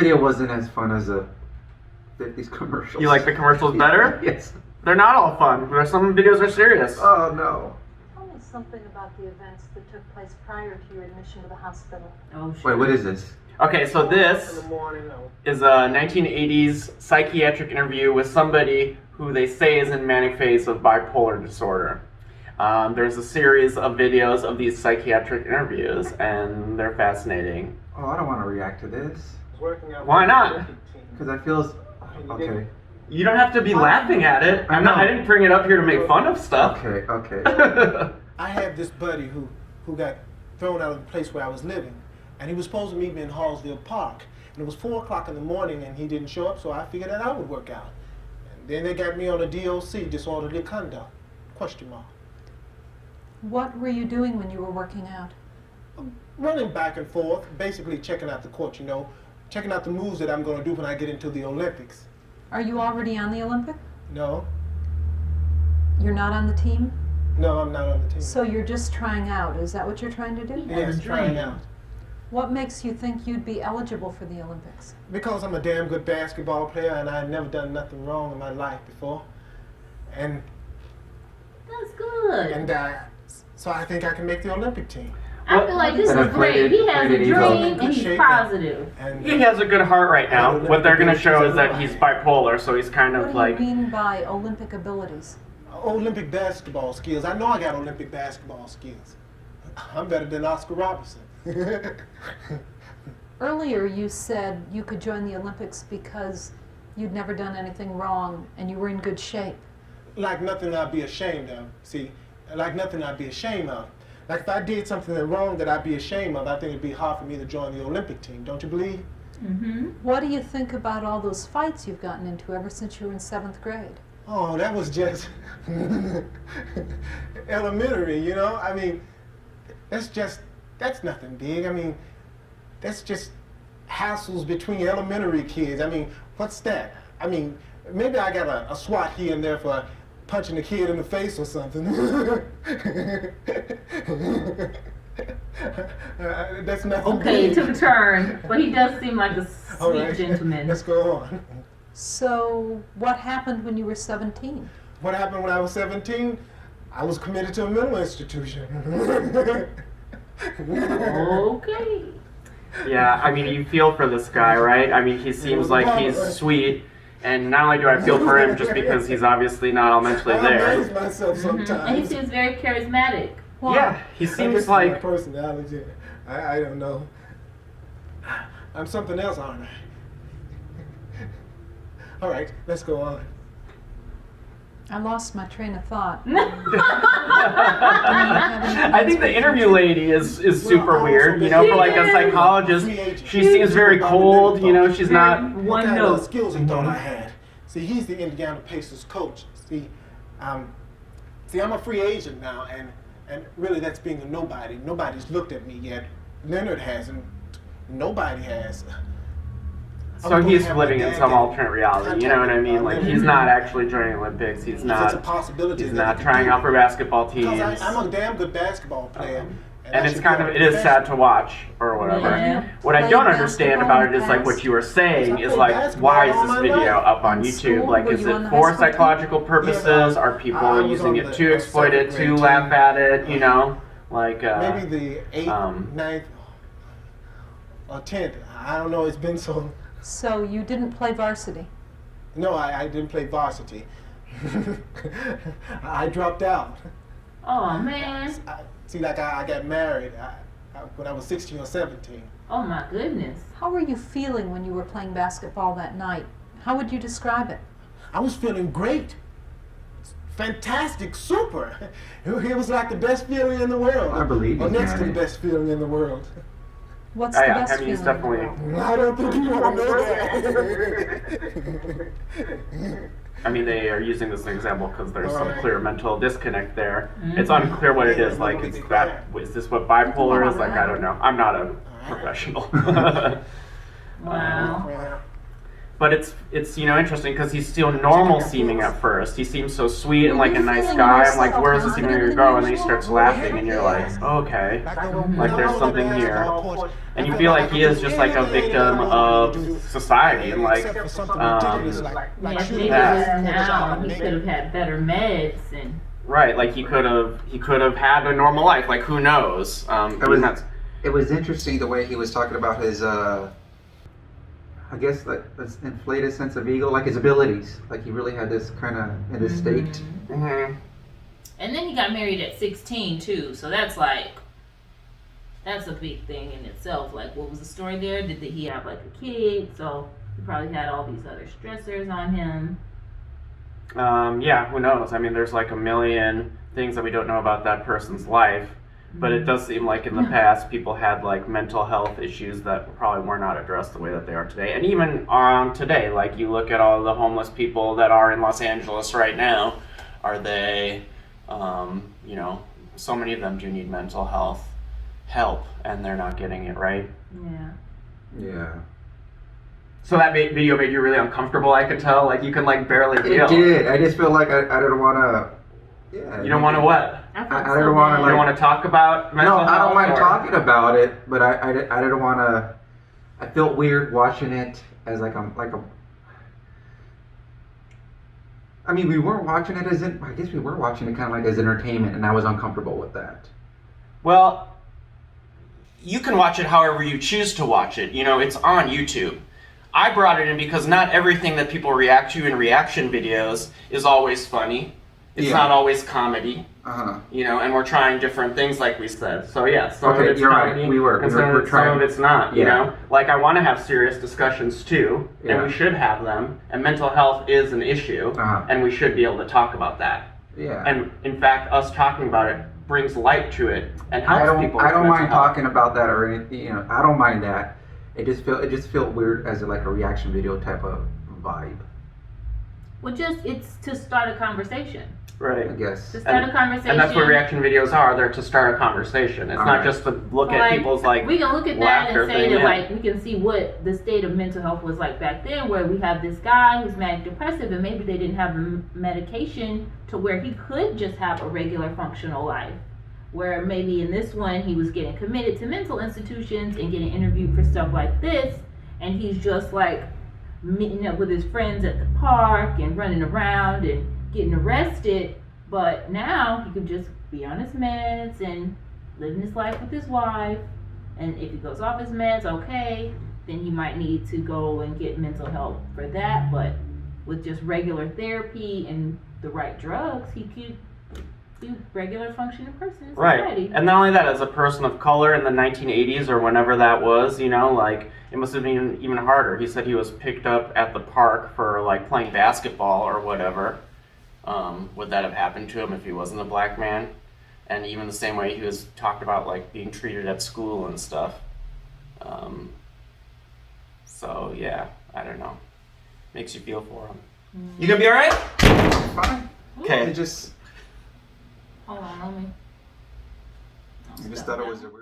video wasn't as fun as a 50s commercial. You like the commercials better? Yes. They're not all fun. There's some videos are serious. Oh no. Tell me something about the events that took place prior to your admission to the hospital. Oh, shit. Wait, what is this? Okay, so this is a 1980s psychiatric interview with somebody who they say is in manic phase of bipolar disorder. There's a series of videos of these psychiatric interviews, and they're fascinating. Oh, I don't want to react to this. Why not? Because I feel... Okay. You don't have to be laughing at it. I didn't bring it up here to make fun of stuff. Okay. I had this buddy who got thrown out of the place where I was living, and he was supposed to meet me in Hallsville Park. And it was 4 o'clock in the morning, and he didn't show up, so I figured that would work out. And then they got me on a DOC, disorderly conduct, question mark. What were you doing when you were working out? Running back and forth, basically checking out the court, you know, checking out the moves that I'm going to do when I get into the Olympics. Are you already on the Olympic? No, You're not on the team? no, I'm not on the team. So you're just trying out. Is that what you're trying to do? Yes, trying out. What makes you think you'd be eligible for the Olympics? Because I'm a damn good basketball player and I've never done nothing wrong in my life before. And That's good. so I think I can make the Olympic team. I feel like this is great. He has a dream and he's positive. And He has a good heart right now. What they're going to show is that he's bipolar, so he's kind What of do like... you mean by Olympic abilities? Olympic basketball skills. I know I got Olympic basketball skills. I'm better than Oscar Robertson. Earlier you said you could join the Olympics because you'd never done anything wrong and you were in good shape. Like nothing I'd be ashamed of. See, like nothing I'd be ashamed of. Like if I did something wrong that I'd be ashamed of, I think it'd be hard for me to join the Olympic team. Don't you believe? Mm-hmm. What do you think about all those fights you've gotten into ever since you were in 7th grade? Oh, that was just elementary, you know? I mean, that's nothing big. I mean, that's just hassles between elementary kids. I mean, what's that? I mean, maybe I got a SWAT here and there for punching a kid in the face or something. That's nothing Okay, big. it took a turn, but he does seem like a sweet All right, gentleman. let's go on. So what happened when you were 17? What happened when I was 17? I was committed to a mental institution. Okay. Yeah, I mean, you feel for this guy, right? I mean, he seems like he's sweet, and not only do I feel for him just because he's obviously not all mentally I amaze there. myself sometimes. And he seems very charismatic. Yeah, he I guess seems it's my like... personality. I don't know. I'm something else, aren't I? All right, let's go on. I lost my train of thought. I think the interview lady is super weird, you know, for like a psychologist. She seems very cold, you know, she's not... What kind of skills he thought I had? See, he's the Indiana Pacers coach. See, I'm a free agent now, and really that's being a nobody. Nobody's looked at me yet. Leonard hasn't. Nobody has. So he's living in some alternate reality, you know what I mean? Like, he's not actually joining Olympics, he's It's a not possibility. trying out for basketball teams. Because I'm a damn good basketball player. And it's kind of, it is sad to watch, or whatever. Yeah. What I don't understand about it is like what you were saying is like, why is this video up on YouTube? Like, is it for psychological purposes? Are people using it to exploit it, to laugh at it, you know? Like, maybe the 8th, 9th, or 10th. I don't know, it's been so... So you didn't play varsity? No, I didn't play varsity. I dropped out. Oh, man. I got married when I was 16 or 17. Oh, my goodness. How were you feeling when you were playing basketball that night? How would you describe it? I was feeling great. Fantastic, super. It was like the best feeling in the world. I believe you, or next to the Danny. best feeling in the world. What's Oh, the yeah, best I mean, it's feeling in the definitely- world? I don't think you want to know that. I mean, they are using this as an example because there's some Alright. clear mental disconnect there. It's unclear what it is. Like, is this what bipolar is? Like, I don't know. I'm not a professional. Wow. But it's interesting because he's still normal seeming at first. He seems so sweet and like a nice feeling guy. more I'm like, where's this even gonna self-confident go? than And then he starts laughing, and you're like, okay, like there's something here. And you feel like he is just like a victim of society, and like, Yes, maybe it was now he could have had better meds and. right, like he could have had a normal life. Like who knows? It was interesting the way he was talking about his, I guess, like this inflated sense of ego, like his abilities. Like he really had this kind of in this state. Mm-hmm. And then he got married at 16 too, so that's a big thing in itself. Like, what was the story there? Did he have like a kid? So he probably had all these other stressors on him. Yeah, who knows? I mean, there's like a million things that we don't know about that person's life. But it does seem like in the past people had like mental health issues that probably were not addressed the way that they are today. And even today, like you look at all the homeless people that are in Los Angeles right now, are they, so many of them do need mental health help and they're not getting it, right? Yeah. Yeah. So that video made you really uncomfortable, I could tell. Like you can like barely deal. It did. I just feel like I didn't want to. Yeah. You don't want to what? I don't want to You don't want to talk about mental health? No, I don't mind talking about it, but I didn't want to. I felt weird watching it as I mean, we weren't watching it I guess we were watching it kind of like as entertainment, and I was uncomfortable with that. Well, you can watch it however you choose to watch it. It's on YouTube. I brought it in because not everything that people react to in reaction videos is always funny. It's not always comedy. And we're trying different things, like we said. So yeah, some of it's comedy, right. and some of it's not. Yeah. Like I want to have serious discussions too, and we should have them. And mental health is an issue, and we should be able to talk about that. Yeah. And in fact, us talking about it brings light to it and helps people. I don't mind health. talking about that or anything. I don't mind that. It just felt weird as like a reaction video type of vibe. Well, it's to start a conversation. Right. I guess. To start a conversation. And that's what reaction videos are. They're to start a conversation. It's not just to look at people's we can look at that and say that thing, we can see what the state of mental health was like back then, where we have this guy who's manic depressive, and maybe they didn't have the medication to where he could just have a regular functional life. Where maybe in this one he was getting committed to mental institutions and getting interviewed for stuff like this, and he's just like meeting up with his friends at the park and running around and getting arrested. But now he could just be on his meds and living his life with his wife, and if he goes off his meds, okay, then he might need to go and get mental help for that. But with just regular therapy and the right drugs, he could be a regular functioning person in society. Right. And not only that, as a person of color in the 1980s or whenever that was, like it must have been even harder. He said he was picked up at the park for like playing basketball or whatever. Would that have happened to him if he wasn't a black man? And even the same way he was talked about like being treated at school and stuff. So yeah, I don't know. Makes you feel for him. You gonna be all right? Fine. Okay. I just Hold on, let me. thought it was a weird.